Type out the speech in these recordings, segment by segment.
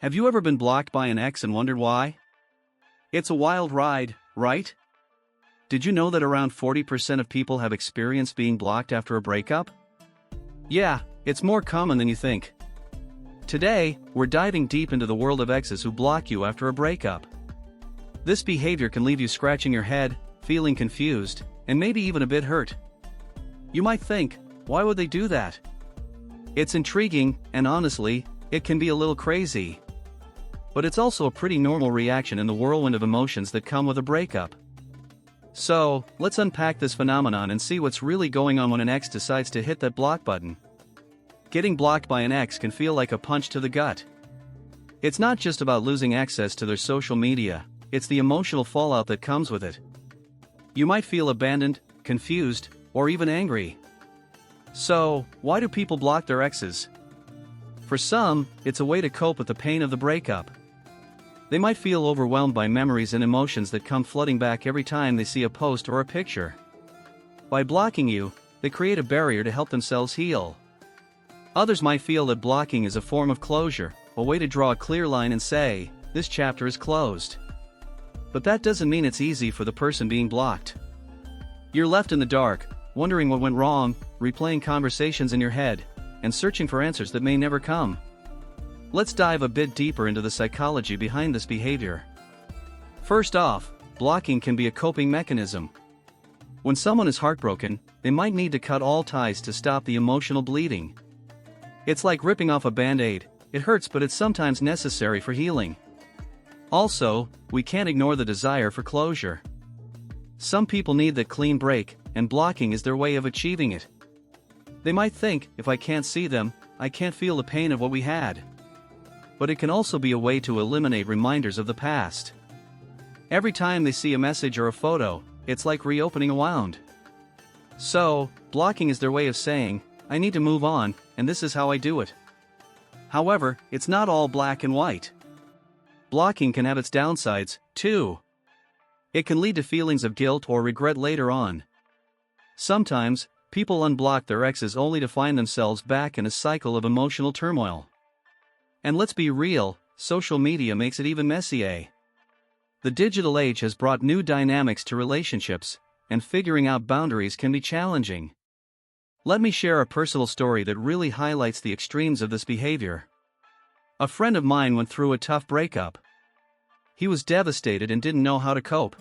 Have you ever been blocked by an ex and wondered why? It's a wild ride, right? Did you know that around 40% of people have experienced being blocked after a breakup? Yeah, it's more common than you think. Today, we're diving deep into the world of exes who block you after a breakup. This behavior can leave you scratching your head, feeling confused, and maybe even a bit hurt. You might think, why would they do that? It's intriguing, and honestly, it can be a little crazy. But it's also a pretty normal reaction in the whirlwind of emotions that come with a breakup. So, let's unpack this phenomenon and see what's really going on when an ex decides to hit that block button. Getting blocked by an ex can feel like a punch to the gut. It's not just about losing access to their social media, it's the emotional fallout that comes with it. You might feel abandoned, confused, or even angry. So, why do people block their exes? For some, it's a way to cope with the pain of the breakup. They might feel overwhelmed by memories and emotions that come flooding back every time they see a post or a picture. By blocking you, they create a barrier to help themselves heal. Others might feel that blocking is a form of closure, a way to draw a clear line and say, this chapter is closed. But that doesn't mean it's easy for the person being blocked. You're left in the dark, wondering what went wrong, replaying conversations in your head, and searching for answers that may never come. Let's dive a bit deeper into the psychology behind this behavior. First off, blocking can be a coping mechanism. When someone is heartbroken, they might need to cut all ties to stop the emotional bleeding. It's like ripping off a band-aid. It hurts, but it's sometimes necessary for healing. Also, we can't ignore the desire for closure. Some people need that clean break, and blocking is their way of achieving it. They might think, if I can't see them, I can't feel the pain of what we had. But it can also be a way to eliminate reminders of the past. Every time they see a message or a photo, it's like reopening a wound. So, blocking is their way of saying, I need to move on, and this is how I do it. However, it's not all black and white. Blocking can have its downsides, too. It can lead to feelings of guilt or regret later on. Sometimes, people unblock their exes only to find themselves back in a cycle of emotional turmoil. And let's be real, social media makes it even messier. The digital age has brought new dynamics to relationships, and figuring out boundaries can be challenging. Let me share a personal story that really highlights the extremes of this behavior. A friend of mine went through a tough breakup. He was devastated and didn't know how to cope.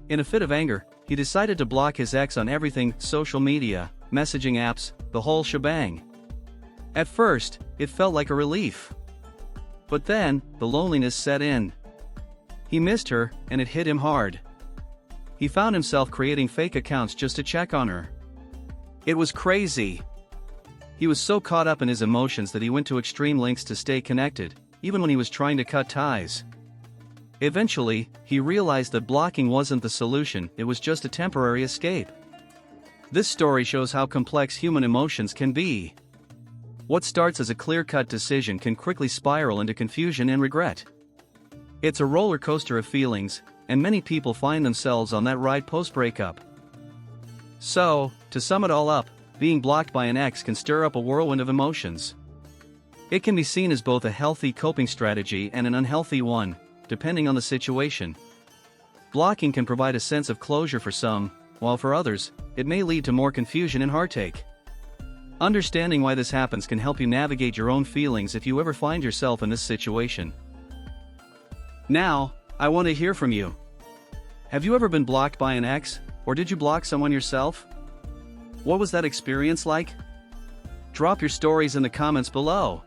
In a fit of anger, he decided to block his ex on everything: social media, messaging apps, the whole shebang. At first, it felt like a relief. But then, the loneliness set in. He missed her, and it hit him hard. He found himself creating fake accounts just to check on her. It was crazy. He was so caught up in his emotions that he went to extreme lengths to stay connected, even when he was trying to cut ties. Eventually, he realized that blocking wasn't the solution, it was just a temporary escape. This story shows how complex human emotions can be. What starts as a clear-cut decision can quickly spiral into confusion and regret. It's a roller coaster of feelings, and many people find themselves on that ride post-breakup. So, to sum it all up, being blocked by an ex can stir up a whirlwind of emotions. It can be seen as both a healthy coping strategy and an unhealthy one, depending on the situation. Blocking can provide a sense of closure for some, while for others, it may lead to more confusion and heartache. Understanding why this happens can help you navigate your own feelings if you ever find yourself in this situation. Now, I want to hear from you. Have you ever been blocked by an ex, or did you block someone yourself? What was that experience like? Drop your stories in the comments below.